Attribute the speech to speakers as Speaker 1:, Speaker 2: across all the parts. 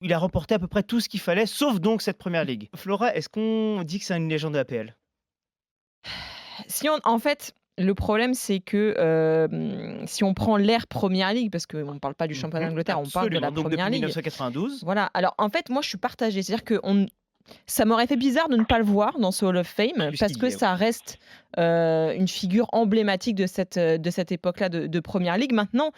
Speaker 1: Il a remporté à peu près tout ce qu'il fallait, sauf donc cette première ligue. Flora, est-ce qu'on dit que c'est une légende de l'APL?
Speaker 2: Si on en fait, le problème, c'est que, si on prend l'ère Première Ligue, parce qu'on ne parle pas du championnat d'Angleterre, on parle de
Speaker 1: Absolument,
Speaker 2: la
Speaker 1: donc depuis
Speaker 2: Première Ligue.
Speaker 1: 1992.
Speaker 2: Voilà, alors en fait, moi, je suis partagée. C'est-à-dire que ça m'aurait fait bizarre de ne pas le voir dans ce Hall of Fame parce
Speaker 1: Puisqu'il y
Speaker 2: que
Speaker 1: est, oui.
Speaker 2: ça reste, une figure emblématique de cette époque-là de Première Ligue. Maintenant,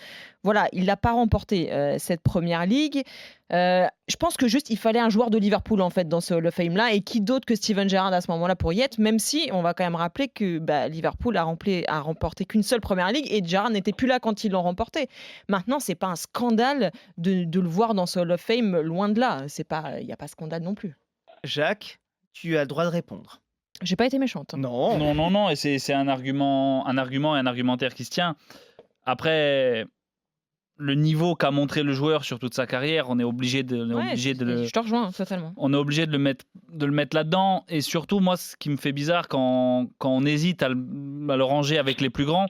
Speaker 2: voilà, il n'a pas remporté, cette Première Ligue. Je pense que juste il fallait un joueur de Liverpool, en fait, dans ce Hall of Fame-là et qui d'autre que Steven Gerrard à ce moment-là pour y être, même si on va quand même rappeler que, bah, Liverpool a remporté qu'une seule Première Ligue et Gerrard n'était plus là quand ils l'ont remporté. Maintenant, c'est pas un scandale de le voir dans ce Hall of Fame, loin de là. C'est pas il y a pas scandale non plus.
Speaker 1: Jacques, tu as le droit de répondre.
Speaker 2: J'ai pas été méchante.
Speaker 1: Non.
Speaker 3: Non, non, non, et c'est un argument et un argumentaire qui se tient. Après, le niveau qu'a montré le joueur sur toute sa carrière,
Speaker 2: Ouais, je te rejoins totalement.
Speaker 3: on est obligé de le mettre là-dedans. Et surtout, moi, ce qui me fait bizarre quand on hésite à le ranger avec les plus grands,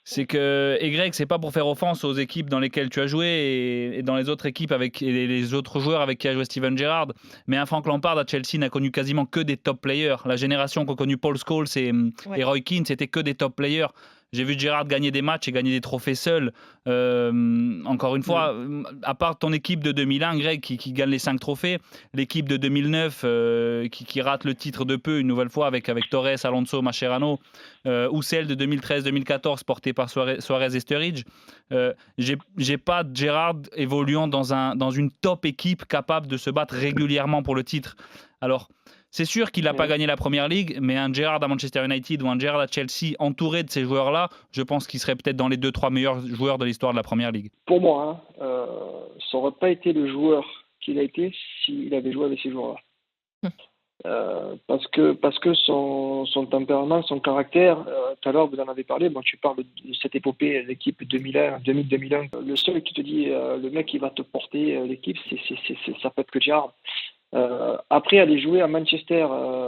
Speaker 3: c'est que, et Greg, c'est pas pour faire offense aux équipes dans lesquelles tu as joué et dans les autres équipes et les autres joueurs avec qui a joué Steven Gerrard, mais un Frank Lampard à Chelsea n'a connu quasiment que des top players. La génération qu'ont connu Paul Scholes
Speaker 2: Ouais.
Speaker 3: et Roy Keane, c'était que des top players. J'ai vu Gerrard gagner des matchs et gagner des trophées seul. Encore une fois, à part ton équipe de 2001, Greg, qui gagne les 5 trophées, l'équipe de 2009 qui rate le titre de peu une nouvelle fois avec Torres, Alonso, Mascherano, ou celle de 2013-2014 portée par Suarez et Sturridge. J'ai pas Gerrard évoluant dans une top équipe capable de se battre régulièrement pour le titre. Alors, c'est sûr qu'il n'a pas gagné la Première Ligue, mais un Gerrard à Manchester United ou un Gerrard à Chelsea entouré de ces joueurs-là, je pense qu'il serait peut-être dans les 2-3 meilleurs joueurs de l'histoire de la Première Ligue.
Speaker 4: Pour moi, ça n'aurait pas été le joueur qu'il a été s'il avait joué avec ces joueurs-là. Parce que son tempérament, son caractère, tout à l'heure vous en avez parlé, bon, tu parles de cette épopée, l'équipe 2001, 2000-2001. Le seul qui te dit, le mec qui va te porter l'équipe, ça peut être que Gerrard. Après, aller jouer à Manchester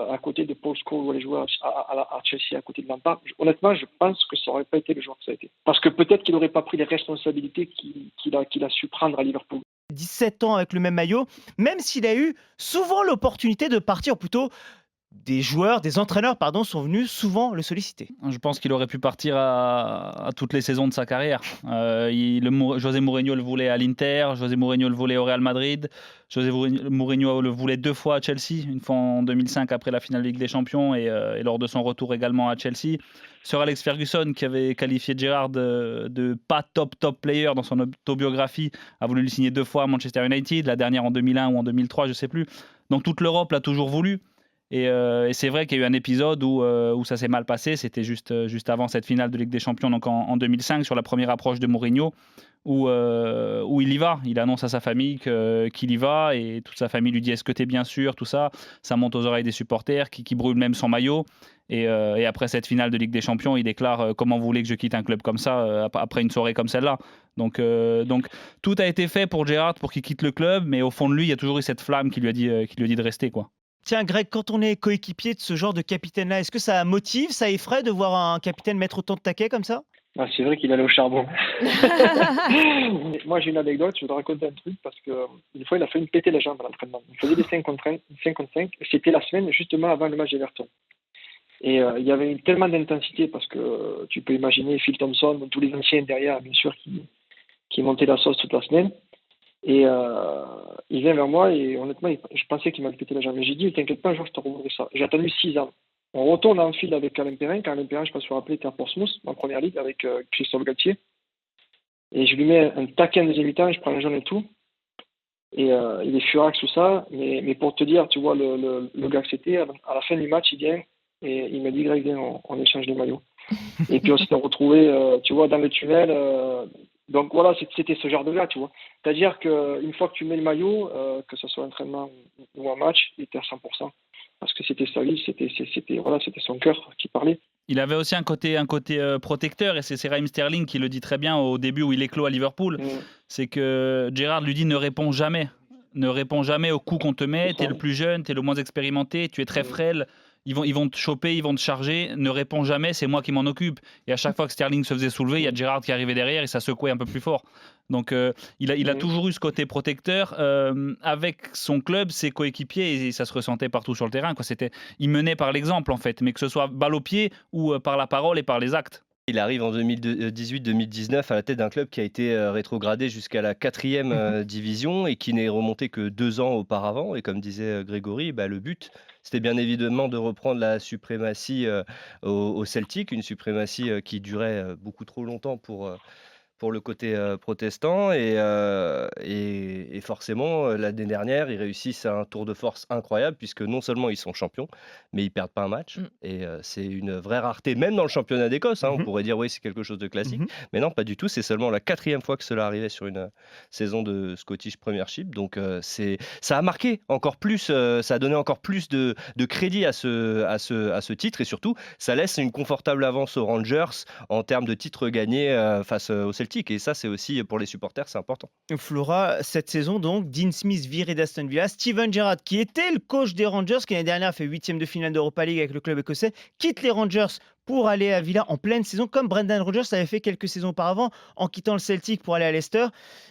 Speaker 4: à côté de Paul Scholes ou aller jouer à Chelsea à côté de Lampard, honnêtement, je pense que ça n'aurait pas été le joueur que ça a été. Parce que peut-être qu'il n'aurait pas pris les responsabilités qu'il a su prendre à Liverpool.
Speaker 1: 17 ans avec le même maillot, même s'il a eu souvent l'opportunité de partir, ou plutôt des entraîneurs, pardon, sont venus souvent le solliciter.
Speaker 3: Je pense qu'il aurait pu partir à toutes les saisons de sa carrière. José Mourinho le voulait à l'Inter, José Mourinho le voulait au Real Madrid, José Mourinho le voulait 2 fois à Chelsea, une fois en 2005 après la finale de Ligue des Champions et lors de son retour également à Chelsea. Sir Alex Ferguson, qui avait qualifié Gerrard de pas top player dans son autobiographie, a voulu le signer 2 fois à Manchester United, la dernière en 2001 ou en 2003, je ne sais plus. Donc toute l'Europe l'a toujours voulu. Et c'est vrai qu'il y a eu un épisode où ça s'est mal passé. C'était juste avant cette finale de Ligue des Champions, donc en 2005, sur la première approche de Mourinho, où il y va. Il annonce à sa famille qu'il y va et toute sa famille lui dit: est-ce que tu es bien sûr, tout ça. Ça monte aux oreilles des supporters qui brûlent même son maillot. Et après cette finale de Ligue des Champions, il déclare: comment vous voulez que je quitte un club comme ça après une soirée comme celle-là. Donc tout a été fait pour Gerrard pour qu'il quitte le club, mais au fond de lui, il y a toujours eu cette flamme qui lui a dit de rester, quoi.
Speaker 1: Tiens, Greg, quand on est coéquipier de ce genre de capitaine-là, est-ce que ça motive, ça effraie de voir un capitaine mettre autant de taquets comme ça?
Speaker 4: Ah, c'est vrai qu'il allait au charbon. Moi, j'ai une anecdote, je vais te raconter un truc, parce que une fois, il a failli me péter la jambe à l'entraînement. Il faisait des 5 contre 5, c'était la semaine justement avant le match d'Everton. Et il y avait tellement d'intensité, parce que tu peux imaginer Phil Thompson, tous les anciens derrière, bien sûr, qui montaient la sauce toute la semaine. Et il vient vers moi et honnêtement, je pensais qu'il m'avait pété la jambe. J'ai dit: t'inquiète pas, un jour je te remontrerai ça. J'ai attendu 6 ans. On retourne en file avec Alain Perrin. Quand Alain Perrin, je ne sais pas si vous vous rappelez, était à Portsmouth, en première ligue, avec Christophe Galtier. Et je lui mets un taquet en deuxième mi-temps, je prends un jaune et tout. Et il est furax, tout ça. Mais pour te dire, tu vois, le gars que c'était, à la fin du match, il vient et il m'a dit: Greg, viens, on échange les maillots. Et puis on s'était retrouvés, tu vois, dans le tunnel. Donc voilà, c'était ce genre de gars, tu vois. C'est-à-dire qu'une fois que tu mets le maillot, que ce soit un entraînement ou un match, il était à 100%. Parce que c'était sa vie, c'était son cœur qui parlait.
Speaker 3: Il avait aussi un côté protecteur, et c'est Raheem Sterling qui le dit très bien au début où il éclot à Liverpool. C'est que Gerrard lui dit: ne réponds jamais. Ne réponds jamais aux coups qu'on te met. Tu es le plus jeune, tu es le moins expérimenté, tu es très frêle. Ils vont te choper, ils vont te charger, ne réponds jamais, c'est moi qui m'en occupe. Et à chaque fois que Sterling se faisait soulever, il y a Gerrard qui arrivait derrière et ça secouait un peu plus fort. Donc il a toujours eu ce côté protecteur avec son club, ses coéquipiers, et ça se ressentait partout sur le terrain. Il menait par l'exemple en fait, mais que ce soit balle au pied ou par la parole et par les actes.
Speaker 5: Il arrive en 2018-2019 à la tête d'un club qui a été rétrogradé jusqu'à la 4e division et qui n'est remonté que 2 ans auparavant. Et comme disait Grégory, le but, c'était bien évidemment de reprendre la suprématie au Celtic, une suprématie qui durait beaucoup trop longtemps pour le côté protestant. Et forcément, l'année dernière, ils réussissent un tour de force incroyable, puisque non seulement ils sont champions, mais ils ne perdent pas un match. Et c'est une vraie rareté, même dans le championnat d'Écosse. On pourrait dire, oui, c'est quelque chose de classique. Mais non, pas du tout. C'est seulement la 4e fois que cela arrivait sur une saison de Scottish Premiership. Donc, ça a marqué encore plus, ça a donné encore plus de crédit à ce titre. Et surtout, ça laisse une confortable avance aux Rangers en termes de titres gagnés face au Celtic. Et ça, c'est aussi pour les supporters, c'est important.
Speaker 1: Flora, cette saison donc, Dean Smith viré d'Aston Villa, Steven Gerrard, qui était le coach des Rangers, qui l'année dernière a fait 8e de finale d'Europa League avec le club écossais, quitte les Rangers pour aller à Villa en pleine saison, comme Brendan Rodgers l'avait fait quelques saisons auparavant, en quittant le Celtic pour aller à Leicester.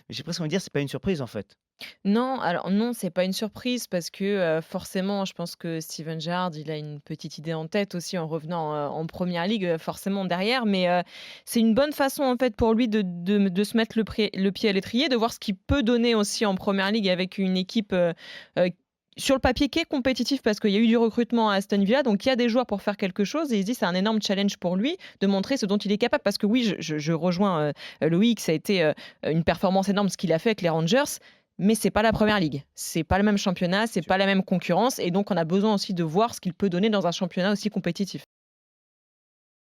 Speaker 1: Mais j'ai presque envie de dire, c'est pas une surprise en fait.
Speaker 2: Non, alors non, c'est pas une surprise parce que forcément, je pense que Steven Gerrard, il a une petite idée en tête aussi en revenant en première ligue, forcément derrière. Mais c'est une bonne façon en fait pour lui de se mettre le pied à l'étrier, de voir ce qu'il peut donner aussi en première ligue avec une équipe sur le papier qui est compétitif parce qu'il y a eu du recrutement à Aston Villa, donc il y a des joueurs pour faire quelque chose et il se dit c'est un énorme challenge pour lui de montrer ce dont il est capable parce que oui, je rejoins Loïc, ça a été une performance énorme ce qu'il a fait avec les Rangers. Mais c'est pas la première ligue, c'est pas le même championnat, c'est pas la même concurrence et donc on a besoin aussi de voir ce qu'il peut donner dans un championnat aussi compétitif.